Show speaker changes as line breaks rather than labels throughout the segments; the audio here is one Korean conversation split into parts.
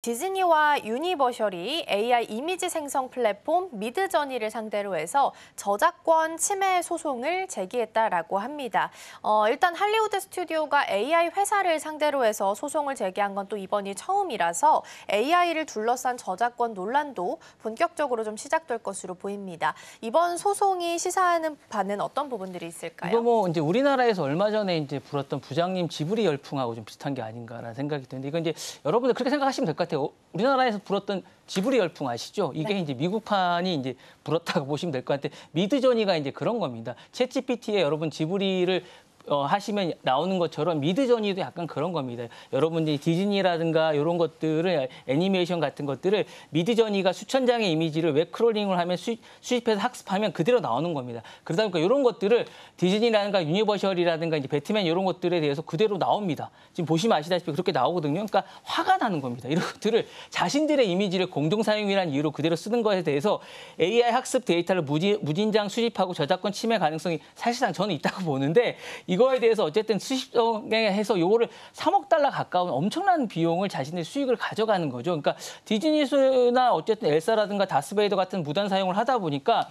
디즈니와 유니버셜이 AI 이미지 생성 플랫폼 미드저니를 상대로 해서 저작권 침해 소송을 제기했다라고 합니다. 일단 할리우드 스튜디오가 AI 회사를 상대로 해서 소송을 제기한 건 또 이번이 처음이라서 AI를 둘러싼 저작권 논란도 본격적으로 좀 시작될 것으로 보입니다. 이번 소송이 시사하는 바는 어떤 부분들이 있을까요?
이거 뭐 이제 우리나라에서 얼마 전에 이제 불었던 부장님 지브리 열풍하고 좀 비슷한 게 아닌가라는 생각이 드는데, 이건 이제 여러분들 그렇게 생각하시면 될 것 같아요. 우리나라에서 불었던 지브리 열풍 아시죠? 이게
네.
이제 미국판이 이제 불었다고 보시면 될 것 같은데, 미드저니가 이제 그런 겁니다. 챗GPT에 여러분 지브리를 하시면 나오는 것처럼 미드저니도 약간 그런 겁니다. 여러분들이 디즈니라든가 이런 것들을, 애니메이션 같은 것들을 미드저니가 수천 장의 이미지를 웹 크롤링을 하면 수집해서 학습하면 그대로 나오는 겁니다. 그러다 보니까 이런 것들을 디즈니라든가 유니버셜이라든가 이제 배트맨 이런 것들에 대해서 그대로 나옵니다. 지금 보시면 아시다시피 그렇게 나오거든요. 그러니까 화가 나는 겁니다. 이런 것들을 자신들의 이미지를 공동 사용이라는 이유로 그대로 쓰는 것에 대해서 AI 학습 데이터를 무진장 수집하고 저작권 침해 가능성이 사실상 저는 있다고 보는데, 이거에 대해서 어쨌든 수십억에 해서 요거를 3억 달러 가까운 엄청난 비용을 자신의 수익을 가져가는 거죠. 그러니까 디즈니나 어쨌든 엘사라든가 다스베이더 같은 무단 사용을 하다 보니까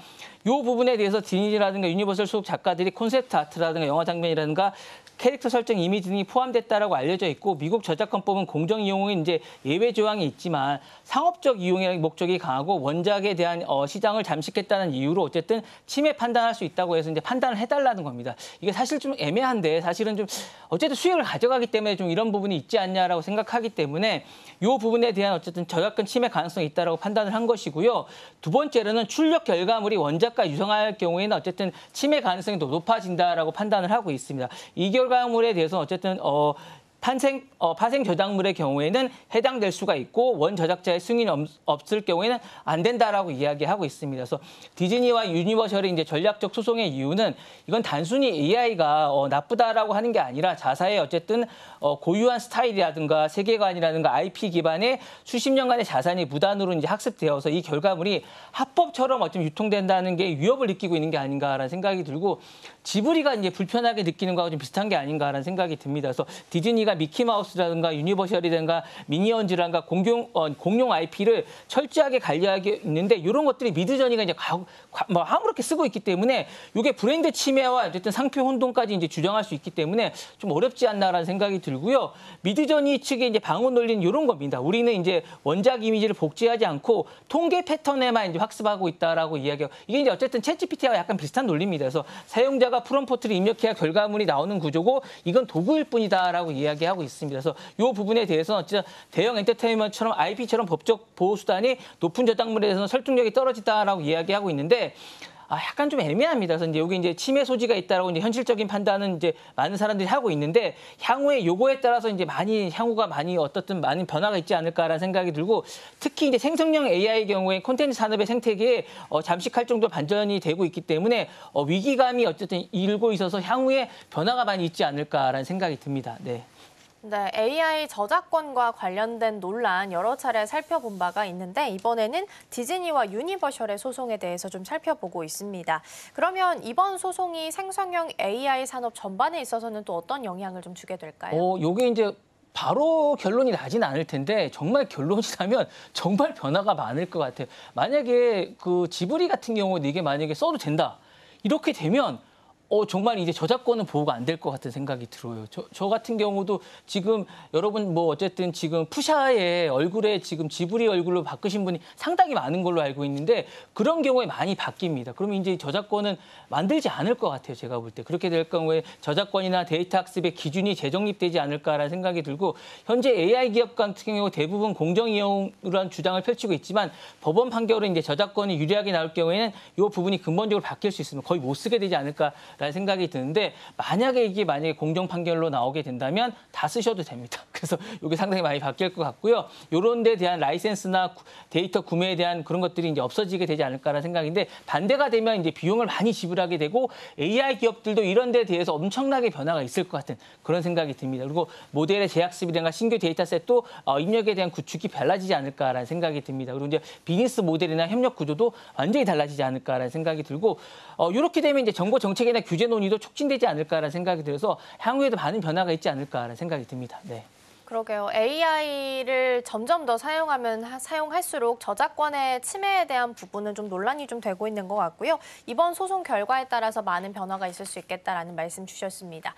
요 부분에 대해서 디즈니라든가 유니버설 소속 작가들이 콘셉트 아트라든가 영화 장면이라든가 캐릭터 설정 이미지 등이 포함됐다라고 알려져 있고, 미국 저작권법은 공정 이용에 이제 예외 조항이 있지만 상업적 이용의 목적이 강하고 원작에 대한 시장을 잠식했다는 이유로 어쨌든 침해 판단할 수 있다고 해서 이제 판단을 해달라는 겁니다. 이게 사실 좀 애매한데, 사실은 좀 어쨌든 수익을 가져가기 때문에 좀 이런 부분이 있지 않냐라고 생각하기 때문에 이 부분에 대한 어쨌든 저작권 침해 가능성이 있다라고 판단을 한 것이고요. 두 번째로는 출력 결과물이 원작과 유사할 경우에는 어쨌든 침해 가능성이 더 높아진다라고 판단을 하고 있습니다. 이 결과물에 대해서 어쨌든 파생 저작물의 경우에는 해당될 수가 있고, 원 저작자의 승인이 없을 경우에는 안 된다라고 이야기하고 있습니다. 그래서 디즈니와 유니버셜의 이제 전략적 소송의 이유는 이건 단순히 AI가 나쁘다라고 하는 게 아니라 자사의 어쨌든 고유한 스타일이라든가 세계관이라든가 IP 기반의 수십 년간의 자산이 무단으로 이제 학습되어서 이 결과물이 합법처럼 어쩜 유통된다는 게 위협을 느끼고 있는 게 아닌가라는 생각이 들고, 지브리가 이제 불편하게 느끼는 거하고 좀 비슷한 게 아닌가라는 생각이 듭니다. 그래서 디즈니가 미키마우스라든가 유니버셜이라든가 미니언즈라든가 공용 IP를 철저하게 관리하고 있는데, 이런 것들이 미드저니가 이제 아무렇게 쓰고 있기 때문에 이게 브랜드 침해와 어쨌든 상표 혼동까지 이제 주장할 수 있기 때문에 좀 어렵지 않나라는 생각이 들고요. 미드저니 측의 이제 방어 논리는 이런 겁니다. 우리는 이제 원작 이미지를 복제하지 않고 통계 패턴에만 이제 학습하고 있다라고 이야기하고, 이게 이제 어쨌든 챗GPT와 약간 비슷한 논리입니다. 그래서 사용자가 프롬프트를 입력해야 결과물이 나오는 구조고, 이건 도구일 뿐이다라고 이야기하고 있습니다. 그래서 이 부분에 대해서는 진짜 대형 엔터테인먼트처럼 IP처럼 법적 보호 수단이 높은 저작물에 대해서는 설득력이 떨어지다라고 이야기하고 있는데, 약간 좀 애매합니다. 그래서 이제 여기 이제 침해 소지가 있다라고 이제 현실적인 판단은 이제 많은 사람들이 하고 있는데, 향후에 요거에 따라서 이제 향후가 어떻든 많은 변화가 있지 않을까라는 생각이 들고, 특히 이제 생성형 AI 경우에 콘텐츠 산업의 생태계에 잠식할 정도 반전이 되고 있기 때문에 위기감이 어쨌든 일고 있어서 향후에 변화가 많이 있지 않을까라는 생각이 듭니다. 네.
네, AI 저작권과 관련된 논란 여러 차례 살펴본 바가 있는데, 이번에는 디즈니와 유니버셜의 소송에 대해서 좀 살펴보고 있습니다. 그러면 이번 소송이 생성형 AI 산업 전반에 있어서는 또 어떤 영향을 좀 주게 될까요?
요게 이제 바로 결론이 나진 않을 텐데, 정말 결론이 나면 정말 변화가 많을 것 같아요. 만약에 그 지브리 같은 경우는 이게 만약에 써도 된다, 이렇게 되면 정말 이제 저작권은 보호가 안 될 것 같은 생각이 들어요. 저 같은 경우도 지금 여러분 뭐 어쨌든 지금 푸샤의 얼굴에 지금 지브리 얼굴로 바꾸신 분이 상당히 많은 걸로 알고 있는데, 그런 경우에 많이 바뀝니다. 그러면 이제 저작권은 만들지 않을 것 같아요. 제가 볼 때. 그렇게 될 경우에 저작권이나 데이터 학습의 기준이 재정립되지 않을까라는 생각이 들고, 현재 AI 기업 같은 경우 대부분 공정 이용이라는 주장을 펼치고 있지만, 법원 판결은 이제 저작권이 유리하게 나올 경우에는 이 부분이 근본적으로 바뀔 수 있으면 거의 못 쓰게 되지 않을까 라는 생각이 드는데, 만약에 공정 판결로 나오게 된다면 다 쓰셔도 됩니다. 그래서 이게 상당히 많이 바뀔 것 같고요. 이런 데 대한 라이센스나 데이터 구매에 대한 그런 것들이 이제 없어지게 되지 않을까라는 생각인데, 반대가 되면 이제 비용을 많이 지불하게 되고, AI 기업들도 이런 데 대해서 엄청나게 변화가 있을 것 같은 그런 생각이 듭니다. 그리고 모델의 재학습이라든가 신규 데이터셋도 입력에 대한 구축이 달라지지 않을까라는 생각이 듭니다. 그리고 이제 비즈니스 모델이나 협력 구조도 완전히 달라지지 않을까라는 생각이 들고, 이렇게 되면 이제 정보 정책이나 규제 논의도 촉진되지 않을까라는 생각이 들어서 향후에도 많은 변화가 있지 않을까라는 생각이 듭니다. 네.
그러게요. AI를 점점 더 사용할수록 저작권의 침해에 대한 부분은 좀 논란이 좀 되고 있는 것 같고요. 이번 소송 결과에 따라서 많은 변화가 있을 수 있겠다라는 말씀 주셨습니다.